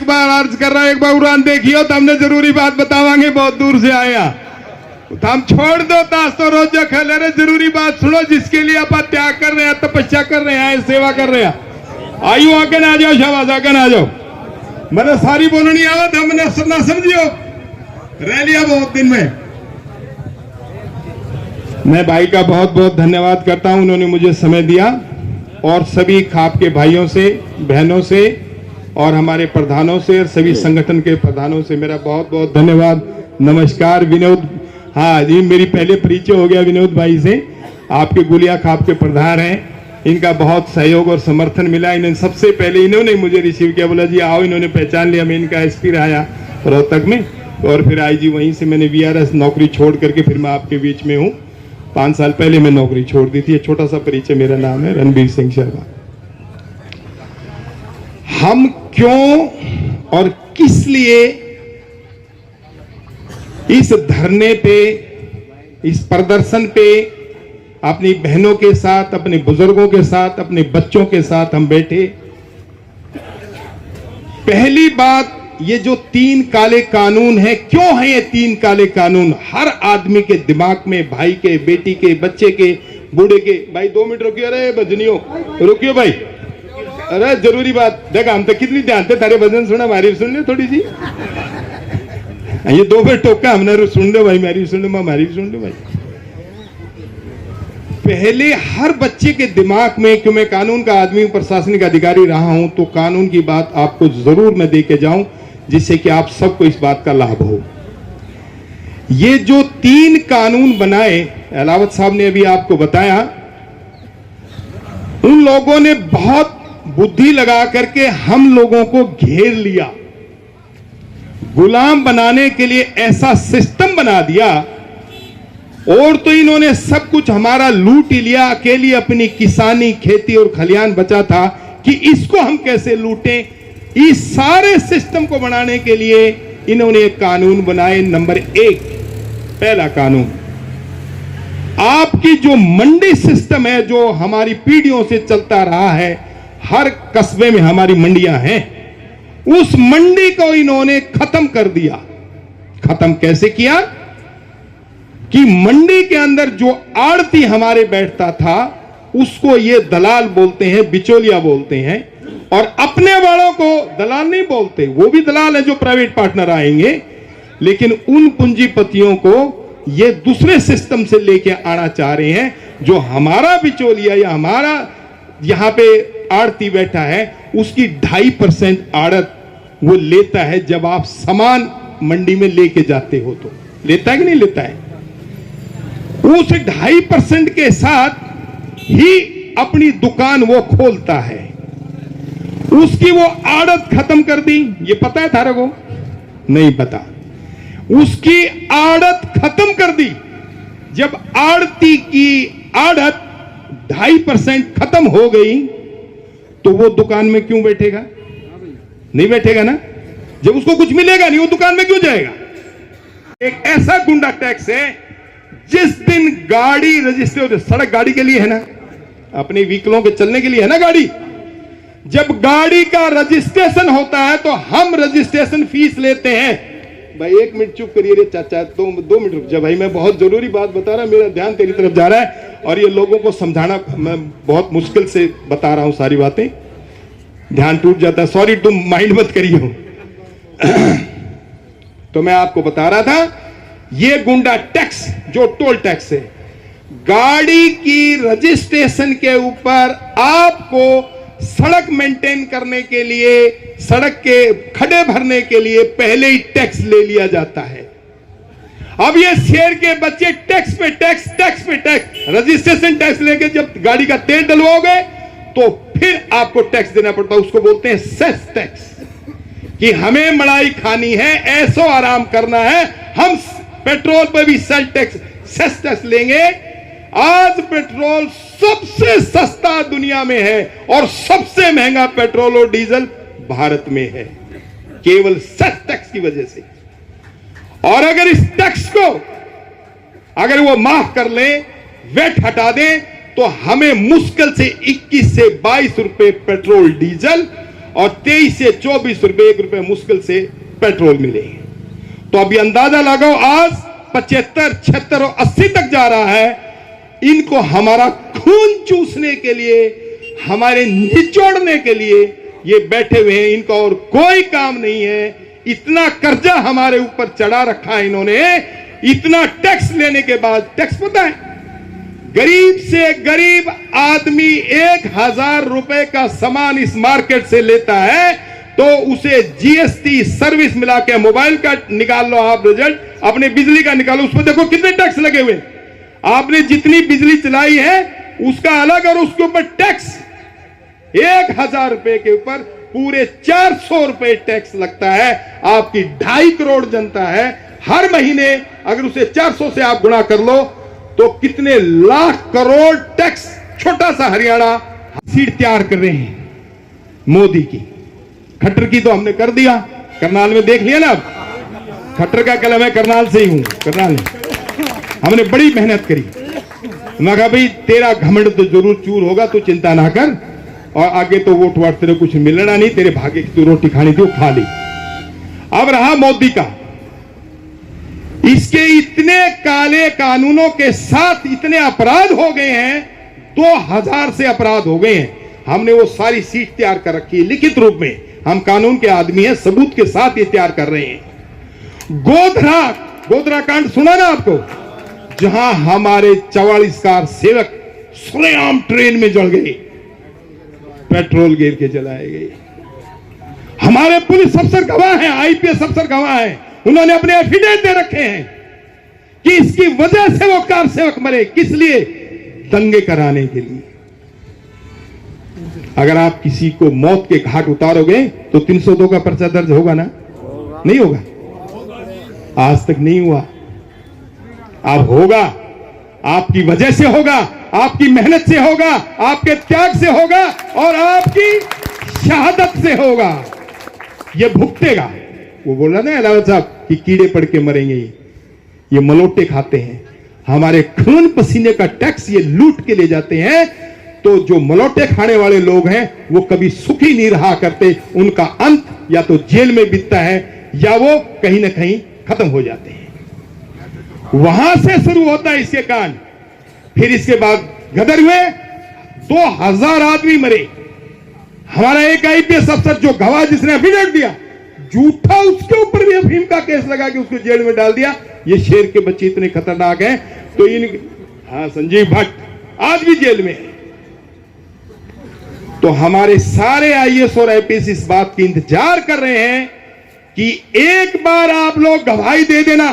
बार अर्ज कर रहा हूं, एक बार उड़ान देखियो तो हमने जरूरी बात बतावांगे, बहुत दूर से आया तो हम छोड़ दो ताश तो रोज खेले रहे, जरूरी बात सुनो जिसके लिए आप त्याग कर रहे हैं, तपस्या कर रहे हैं, सेवा कर रहे हैं। आयु आगे ना आ जाओ, शाबाश आगे ना आ जाओ। मैंने सारी बोलनी आवत हमने ना समझियो, रह लिया बहुत दिन में। मैं भाई का बहुत बहुत धन्यवाद करता हूं, उन्होंने मुझे समय दिया, और सभी खाप के भाइयों से, बहनों से, और हमारे प्रधानों से, और सभी संगठन के प्रधानों से मेरा बहुत बहुत धन्यवाद। नमस्कार विनोद, हाँ जी मेरी पहले परिचय हो गया विनोद भाई से, आपके गुलिया खाप के प्रधान हैं, इनका बहुत सहयोग और समर्थन मिला। इन्होंने सबसे पहले इन्होंने मुझे रिसीव किया, बोला जी आओ, इन्होंने पहचान लिया मैं इनका एसपी रहा रोहतक में, और फिर आई जी वहीं से मैंने वीआरएस नौकरी छोड़ करके फिर मैं आपके बीच में हूँ। 5 साल पहले मैं नौकरी छोड़ दी थी। छोटा सा परिचय, मेरा नाम है रणबीर सिंह शर्मा। हम क्यों और किस लिए इस धरने पे, इस प्रदर्शन पे अपनी बहनों के साथ, अपने बुजुर्गों के साथ, अपने बच्चों के साथ हम बैठे? पहली बात, ये जो 3 काले कानून हैं, क्यों है ये 3 काले कानून हर आदमी के दिमाग में? भाई के, बेटी के, बच्चे के, बूढ़े के। भाई 2 मिनट रुकियो, अरे भजनियो रुकियो भाई, अरे जरूरी बात देखा, हम तो कितनी ध्यान थे तारे भजन सुना, हमारी सुन ले थोड़ी सी, ये 2 मिनट टोका हमने सुन लो भाई, मेरी सुन लो, हमारी सुन लो भाई। पहले हर बच्चे के दिमाग में, क्यों मैं कानून का आदमी, प्रशासनिक अधिकारी रहा हूं, तो कानून की बात आपको जरूर मैं दे के जाऊं, जिससे कि आप सबको इस बात का लाभ हो। ये जो 3 कानून बनाए, अलावत साहब ने अभी आपको बताया, उन लोगों ने बहुत बुद्धि लगा करके हम लोगों को घेर लिया, गुलाम बनाने के लिए ऐसा सिस्टम बना दिया, और तो इन्होंने सब कुछ हमारा लूट ही लिया। अकेली अपनी किसानी, खेती और खलियान बचा था कि इसको हम कैसे लूटें। इस सारे सिस्टम को बनाने के लिए इन्होंने एक कानून बनाए। नंबर 1, पहला कानून, आपकी जो मंडी सिस्टम है, जो हमारी पीढ़ियों से चलता रहा है, हर कस्बे में हमारी मंडियां हैं, उस मंडी को इन्होंने खत्म कर दिया। खत्म कैसे किया कि मंडी के अंदर जो आड़ती हमारे बैठता था, उसको ये दलाल बोलते हैं, बिचौलिया बोलते हैं, और अपने वालों को दलाल नहीं बोलते, वो भी दलाल है जो प्राइवेट पार्टनर आएंगे, लेकिन उन पूंजीपतियों को ये दूसरे सिस्टम से लेके आना चाह रहे हैं। जो हमारा बिचौलिया या हमारा यहां पे आड़ती बैठा है, उसकी 2.5% आड़त वो लेता है जब आप सामान मंडी में लेके जाते हो, तो लेता है कि नहीं लेता है? उस 2.5% के साथ ही अपनी दुकान वो खोलता है। उसकी वो आड़त खत्म कर दी, ये पता है थारे को? नहीं पता। उसकी आड़त खत्म कर दी। जब आड़ती की आड़त 2.5% खत्म हो गई, तो वो दुकान में क्यों बैठेगा? नहीं बैठेगा ना। जब उसको कुछ मिलेगा नहीं, वो दुकान में क्यों जाएगा? एक ऐसा गुंडा टैक्स है, जिस दिन गाड़ी रजिस्टर, सड़क गाड़ी के लिए है ना, अपने व्हीकलों के चलने के लिए है ना गाड़ी। जब गाड़ी का रजिस्ट्रेशन होता है तो हम रजिस्ट्रेशन फीस लेते हैं। भाई 1 मिनट चुप करिए रे चाचा, 2 मिनट रुक जा भाई, मैं बहुत जरूरी बात बता रहा, मेरा ध्यान तेरी तरफ जा रहा है, और ये लोगों को समझाना मैं बहुत मुश्किल से बता रहा हूं, सारी बातें ध्यान टूट जाता है, सॉरी, तुम माइंड मत करियो। तो मैं आपको बता रहा था, ये गुंडा टैक्स जो टोल टैक्स है, गाड़ी की रजिस्ट्रेशन के ऊपर आपको सड़क मेंटेन करने के लिए, सड़क के खड्डे भरने के लिए पहले ही टैक्स ले लिया जाता है। अब ये शेर के बच्चे टैक्स पे टैक्स, टैक्स पे टैक्स, रजिस्ट्रेशन टैक्स लेके जब गाड़ी का तेल डलवाओगे तो फिर आपको टैक्स देना पड़ता है। उसको बोलते हैं सेस टैक्स, कि हमें मलाई खानी है, ऐसो आराम करना है, हम पेट्रोल पर भी सेल टैक्स, सेस टैक्स लेंगे। आज पेट्रोल सबसे सस्ता दुनिया में है और सबसे महंगा पेट्रोल और डीजल भारत में है, केवल सेस टैक्स की वजह से। और अगर इस टैक्स को अगर वो माफ कर ले, वेट हटा दे, तो हमें मुश्किल से 21 से 22 रुपए पेट्रोल डीजल और 23 से 24 रुपए 1 रुपए मुश्किल से पेट्रोल मिले। तो अभी अंदाजा लगाओ, आज 75, 76 और 80 तक जा रहा है। इनको हमारा खून चूसने के लिए, हमारे निचोड़ने के लिए ये बैठे हुए हैं। इनका और कोई काम नहीं है। इतना कर्जा हमारे ऊपर चढ़ा रखा है इन्होंने। इतना टैक्स लेने के बाद, टैक्स पता है, गरीब से गरीब आदमी 1000 रुपए का सामान इस मार्केट से लेता है तो उसे जीएसटी सर्विस मिला के, मोबाइल का निकाल लो आप रिजल्ट, अपने बिजली का निकालो, उसमें देखो कितने टैक्स लगे हुए। आपने जितनी बिजली चलाई है उसका अलग और उसके ऊपर टैक्स। 1000 रुपए के ऊपर पूरे 400 रुपए टैक्स लगता है। आपकी 2.5 करोड़ जनता है। हर महीने अगर उसे 400 से आप गुणा कर लो तो कितने लाख करोड़ टैक्स। छोटा सा हरियाणा सीट तैयार कर रहे हैं मोदी की। खट्टर की तो हमने कर दिया, करनाल में देख लिया ना। अब खट्टर का कलम है, करनाल से ही हूं, करनाल हमने बड़ी मेहनत करी। मैं कहा भाई तेरा घमंड तो जरूर चूर होगा, तू चिंता ना कर, और आगे तो वोट वाट तेरे कुछ मिलना नहीं, तेरे भाग्य की तू रोटी खानी थी वो खा ली। अब रहा मोदी का, इसके इतने काले कानूनों के साथ इतने अपराध हो गए हैं, 2000 से अपराध हो गए हैं। हमने वो सारी सीट तैयार कर रखी है लिखित रूप में। हम कानून के आदमी हैं, सबूत के साथ ये तैयार कर रहे हैं। गोधरा कांड सुना ना आपको, जहां हमारे 44 कार सेवक सरेआम ट्रेन में जल गए, पेट्रोल गिर के जलाए गए। हमारे पुलिस अफसर गवाह हैं, आईपीएस अफसर गवाह हैं, उन्होंने अपने एफिडेविट दे रखे हैं कि इसकी वजह से वो कार सेवक मरे। किस लिए? दंगे कराने के लिए। अगर आप किसी को मौत के घाट उतारोगे तो 302 का पर्चा दर्ज होगा ना? नहीं होगा, आज तक नहीं हुआ। अब होगा, आपकी वजह से होगा, आपकी मेहनत से होगा, आपके त्याग से होगा और आपकी शहादत से होगा। ये भुगतेगा। वो बोल रहा ना अलावा साहब कि कीड़े पड़ के मरेंगे, ये मलोटे खाते हैं, हमारे खून पसीने का टैक्स ये लूट के ले जाते हैं। तो जो मलोटे खाने वाले लोग हैं वो कभी सुखी नहीं रहा करते। उनका अंत या तो जेल में बीतता है या वो कहीं ना कहीं खत्म हो जाते हैं। वहां से शुरू होता है इसके कांड। फिर इसके बाद गदर हुए, 2000 आदमी मरे। हमारा एक आईपीएस अफसर जो गवाह जिसने एफिडेविट दिया झूठा, उसके ऊपर भी अफीम का केस लगा के उसको जेल में डाल दिया। ये शेर के बच्चे इतने खतरनाक हैं तो हाँ, संजीव भट्ट आज भी जेल में है। तो हमारे सारे आईएएस और आईपीएस इस बात की इंतजार कर रहे हैं कि एक बार आप लोग गवाही दे देना।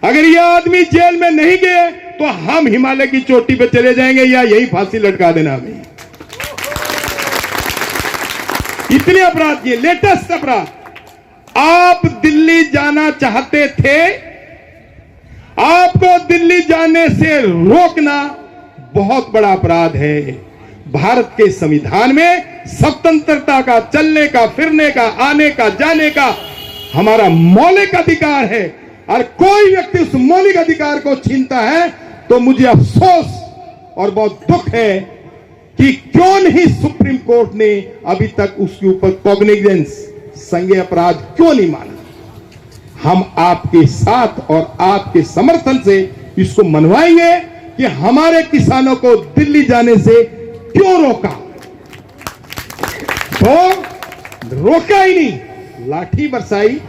अगर ये आदमी जेल में नहीं गए तो हम हिमालय की चोटी पे चले जाएंगे या यही फांसी लटका देना हमें। इतने अपराध, ये लेटेस्ट अपराध। आप दिल्ली जाना चाहते थे, आपको दिल्ली जाने से रोकना बहुत बड़ा अपराध है। भारत के संविधान में स्वतंत्रता का, चलने का, फिरने का, आने का, जाने का हमारा मौलिक अधिकार है। और कोई व्यक्ति उस मौलिक अधिकार को छीनता है तो मुझे अफसोस और बहुत दुख है कि क्यों नहीं सुप्रीम कोर्ट ने अभी तक उसके ऊपर कॉग्निजेंस, संज्ञेय अपराध क्यों नहीं माना। हम आपके साथ और आपके समर्थन से इसको मनवाएंगे कि हमारे किसानों को दिल्ली जाने से क्यों रोका। तो रोका ही नहीं, लाठी बरसाई,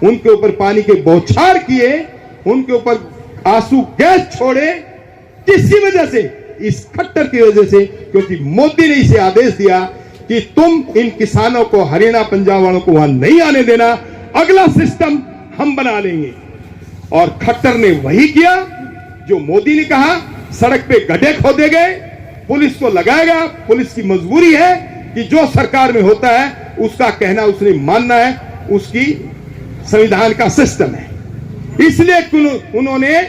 उनके ऊपर पानी के बौछार किए, उनके ऊपर आंसू गैस छोड़े। किसी वजह से? इस खट्टर की वजह से, क्योंकि मोदी ने इसे आदेश दिया कि तुम इन किसानों को, हरियाणा पंजाब वालों को वहां नहीं आने देना, अगला सिस्टम हम बना लेंगे। और खट्टर ने वही किया जो मोदी ने कहा। सड़क पे गड्ढे खोदे गए, पुलिस को लगाएगा। पुलिस की मजबूरी है कि जो सरकार में होता है उसका कहना उसने मानना है, उसकी संविधान का सिस्टम है। इसलिए उन्होंने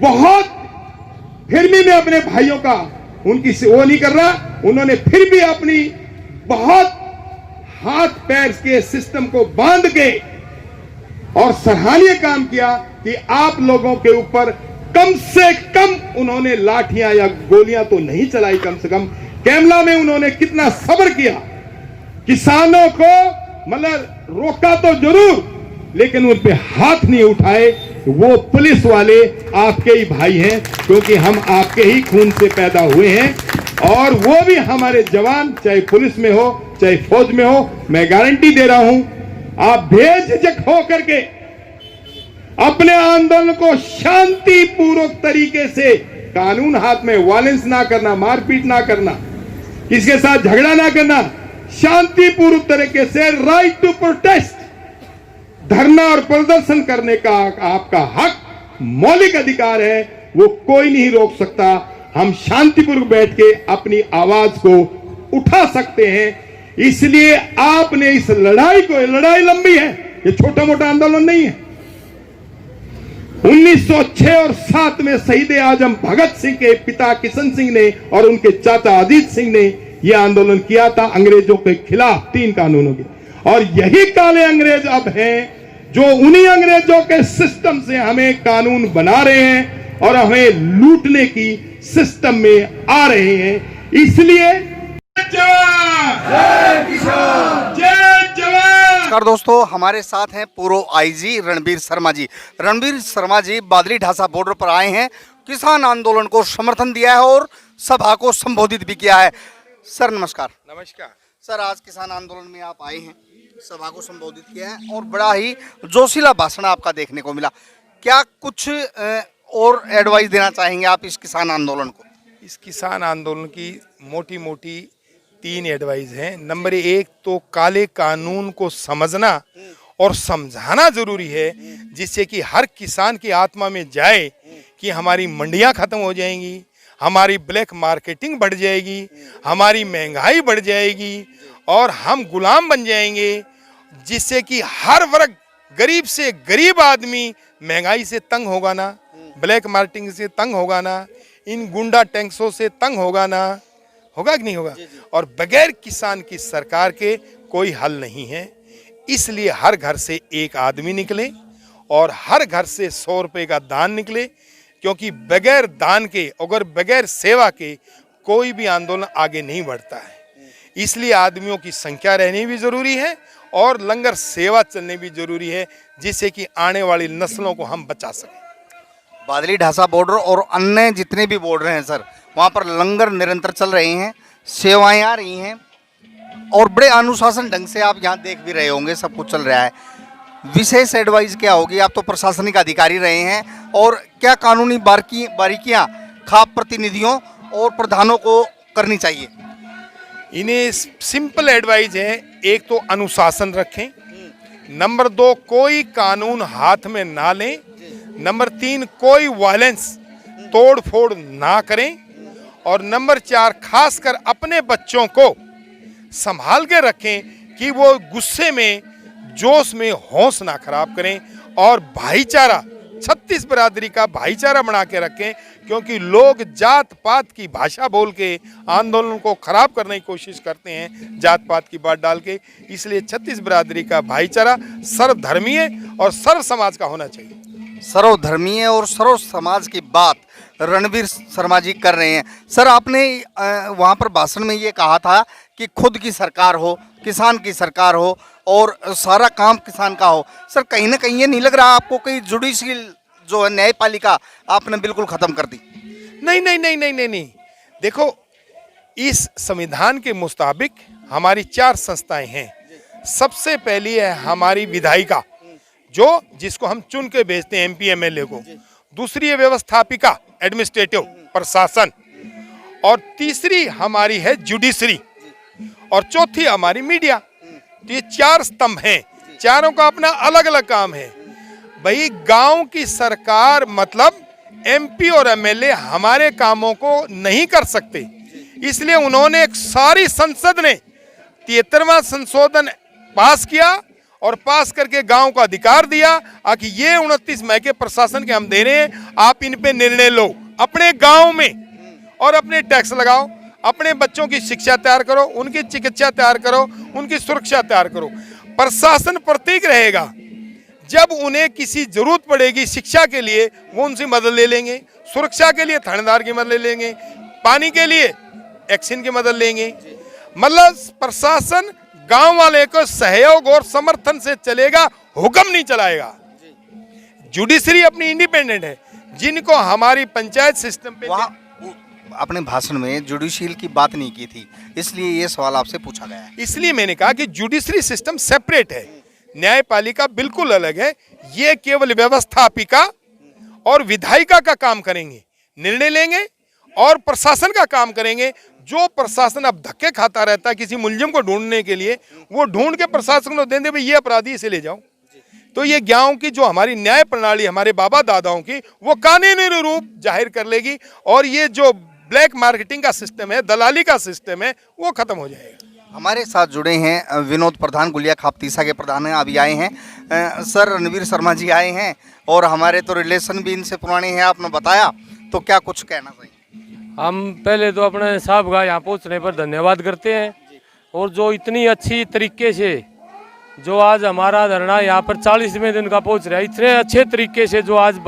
बहुत, फिर भी मैं अपने भाइयों का उनकी वो नहीं कर रहा, उन्होंने फिर भी अपनी बहुत हाथ पैर के सिस्टम को बांध के और सराहनीय काम किया कि आप लोगों के ऊपर कम से कम उन्होंने लाठियां या गोलियां तो नहीं चलाई। कम से कम कैमला में उन्होंने कितना सब्र किया। किसानों को मतलब रोका तो जरूर, लेकिन उन पे हाथ नहीं उठाए। वो पुलिस वाले आपके ही भाई हैं, क्योंकि हम आपके ही खून से पैदा हुए हैं। और वो भी हमारे जवान, चाहे पुलिस में हो चाहे फौज में हो, मैं गारंटी दे रहा हूं, आप बेझिझक होकर के अपने आंदोलन को शांतिपूर्वक तरीके से, कानून हाथ में, वायलेंस ना करना, मारपीट ना करना, किसके साथ झगड़ा ना करना, शांतिपूर्वक तरीके से राइट टू प्रोटेस्ट, धरना और प्रदर्शन करने का आपका हक, मौलिक अधिकार है, वो कोई नहीं रोक सकता। हम शांतिपूर्वक बैठ के अपनी आवाज को उठा सकते हैं। इसलिए आपने इस लड़ाई को, लड़ाई लंबी है, ये छोटा मोटा आंदोलन नहीं है। 1906 और 7 में शहीद आजम भगत सिंह के पिता किशन सिंह ने और उनके चाचा अजीत सिंह ने यह आंदोलन किया था अंग्रेजों के खिलाफ, 3 कानूनों के। और यही काले अंग्रेज अब हैं जो उन्हीं अंग्रेजों के सिस्टम से हमें कानून बना रहे हैं और हमें लूटने की सिस्टम में आ रहे हैं। इसलिए जय किसान, जय जवान। नमस्कार दोस्तों, हमारे साथ हैं पूर्व आईजी रणबीर शर्मा जी। रणबीर शर्मा जी बादली ढासा बॉर्डर पर आए हैं, किसान आंदोलन को समर्थन दिया है और सभा को संबोधित भी किया है। सर नमस्कार। नमस्कार सर, आज किसान आंदोलन में आप आए हैं, सभा को संबोधित किया है और बड़ा ही जोशीला भाषण आपका देखने को मिला। क्या कुछ और एडवाइस देना चाहेंगे आप इस किसान आंदोलन को? इस किसान आंदोलन की मोटी मोटी 3 एडवाइस हैं। नंबर 1 तो काले कानून को समझना और समझाना जरूरी है, जिससे कि हर किसान की आत्मा में जाए कि हमारी मंडियां खत्म हो जाएंगी, हमारी ब्लैक मार्केटिंग बढ़ जाएगी, हमारी महंगाई बढ़ जाएगी और हम गुलाम बन जाएंगे, जिससे कि हर वर्ग, गरीब से गरीब आदमी महंगाई से तंग होगा ना, ब्लैक मार्केटिंग से तंग होगा ना, इन गुंडा टैंक्सों से तंग होगा ना, होगा कि नहीं होगा। और बगैर किसान की सरकार के कोई हल नहीं है। इसलिए हर घर से एक आदमी निकले और हर घर से 100 रुपये का दान निकले, क्योंकि बगैर दान के, अगर बगैर सेवा के कोई भी आंदोलन आगे नहीं बढ़ता है। इसलिए आदमियों की संख्या रहनी भी जरूरी है और लंगर सेवा चलनी भी जरूरी है, जिससे कि आने वाली नस्लों को हम बचा सकें। बादली ढासा बॉर्डर और अन्य जितने भी बॉर्डर हैं सर, वहाँ पर लंगर निरंतर चल रहे हैं, सेवाएं आ रही हैं और बड़े अनुशासन ढंग से आप यहाँ देख भी रहे होंगे, सब कुछ चल रहा है। विशेष एडवाइस क्या होगी? आप तो प्रशासनिक अधिकारी रहे हैं, और क्या कानूनी बारीकियाँ खाप प्रतिनिधियों और प्रधानों को करनी चाहिए? इन्हें सिंपल एडवाइस है, एक तो अनुशासन रखें, नंबर 2 कोई कानून हाथ में ना लें, नंबर 3 कोई वायलेंस, तोड़ फोड़ ना करें, और नंबर 4 खासकर अपने बच्चों को संभाल के रखें कि वो गुस्से में, जोश में होश ना खराब करें, और भाईचारा, 36 बिरादरी का भाईचारा बना के रखें, क्योंकि लोग जात पात की भाषा बोल के आंदोलन को खराब करने की कोशिश करते हैं, जात पात की बात डाल के। इसलिए 36 बिरादरी का भाईचारा सर्वधर्मीय और सर्व समाज का होना चाहिए। सर्वधर्मीय और सर्व समाज की बात रणबीर शर्मा जी कर रहे हैं। सर, आपने वहाँ पर भाषण में ये कहा था कि खुद की सरकार हो, किसान की सरकार हो और सारा काम किसान का हो। सर, कहीं ना कहीं ये नहीं लग रहा आपको कि जुडिशियल जो है न्यायपालिका आपने बिल्कुल खत्म कर दी? नहीं नहीं नहीं नहीं नहीं नहीं, देखो, इस संविधान के मुताबिक हमारी 4 संस्थाएं हैं। सबसे पहली है हमारी विधायिका, जिसको हम चुन के भेजते हैं MP MLA को। दूसरी है व्यवस्थापिका, एडमिनिस्ट्रेटिव, प्रशासन, और तीसरी हमारी है जुडिशरी, और चौथी हमारी मीडिया। तो ये 4 स्तंभ हैं, चारों का अपना अलग अलग काम है। भाई, गांव की सरकार मतलब MP और MLA हमारे कामों को नहीं कर सकते, इसलिए उन्होंने एक सारी संसद ने 73वां संशोधन पास किया और पास करके गांव को अधिकार दिया कि ये 29 मई के प्रशासन के हम दे रहे हैं, आप इन पे निर्णय लो अपने गांव में, और अपने टैक्स लगाओ, अपने बच्चों की शिक्षा तैयार करो, उनकी चिकित्सा तैयार करो, उनकी सुरक्षा तैयार करो। प्रशासन प्रतीक रहेगा, जब उन्हें किसी जरूरत पड़ेगी शिक्षा के लिए वो उनसे मदद ले लेंगे, सुरक्षा के लिए थानेदार की मदद ले लेंगे, पानी के लिए एक्शन की मदद लेंगे। मतलब प्रशासन गांव वाले को सहयोग और समर्थन से चलेगा, हुक्म नहीं चलाएगा। जुडिशरी अपनी इंडिपेंडेंट है, जिनको हमारी पंचायत सिस्टम पे वहाँ अपने भाषण में जुडिशियल की बात नहीं की थी, इसलिए ये सवाल आपसे पूछा गया है। इसलिए मैंने कहा कि जुडिशरी सिस्टम सेपरेट है, न्यायपालिका बिल्कुल अलग है। ये केवल व्यवस्थापिका और विधायिका का काम करेंगे, निर्णय लेंगे और प्रशासन का काम करेंगे। जो प्रशासन अब धक्के खाता रहता है किसी मुलजिम को ढूंढने के लिए, वो ढूंढ के प्रशासन को दे दे भाई ये अपराधी इसे ले जाओ। तो ये गांव की जो हमारी न्याय प्रणाली हमारे बाबा दादाओं की, वो कानूनी रूप जाहिर कर लेगी और ये जो ब्लैक मार्केटिंग का सिस्टम है, दलाली का सिस्टम है, वो खत्म हो जाएगा। हमारे साथ जुड़े हैं विनोद प्रधान, गुलिया खाप तीसा के प्रधान हैं, अभी आए हैं। सर रणवीर शर्मा जी आए हैं और हमारे तो रिलेशन भी इनसे पुराने हैं, आपने बताया, तो क्या कुछ कहना चाहिए? हम पहले तो अपने साहब का यहाँ पहुँचने पर धन्यवाद करते हैं, और जो इतनी अच्छी तरीके से जो आज हमारा धरना यहाँ पर 40वें दिन का पहुँच रहा है, इतने अच्छे तरीके से जो आज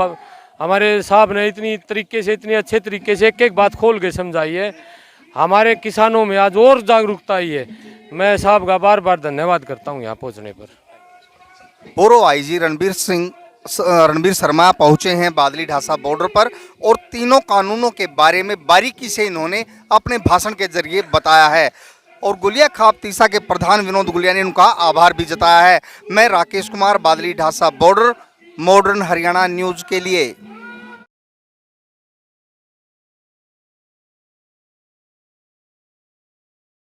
हमारे साहब ने इतनी अच्छे तरीके से एक एक बात खोल के समझाई है, हमारे किसानों में आज और जागरूकता आई है। मैं साहब का बार बार धन्यवाद करता हूँ यहाँ पहुँचने पर। बोरो आईजी रणबीर शर्मा पहुंचे हैं बादली ढासा बॉर्डर पर और तीनों कानूनों के बारे में बारीकी से इन्होंने अपने भाषण के जरिए बताया है। और गुलिया खाप तीसा के प्रधान विनोद गुलिया ने उनका आभार भी जताया है। मैं राकेश कुमार, बादली ढासा बॉर्डर, मॉडर्न हरियाणा न्यूज के लिए।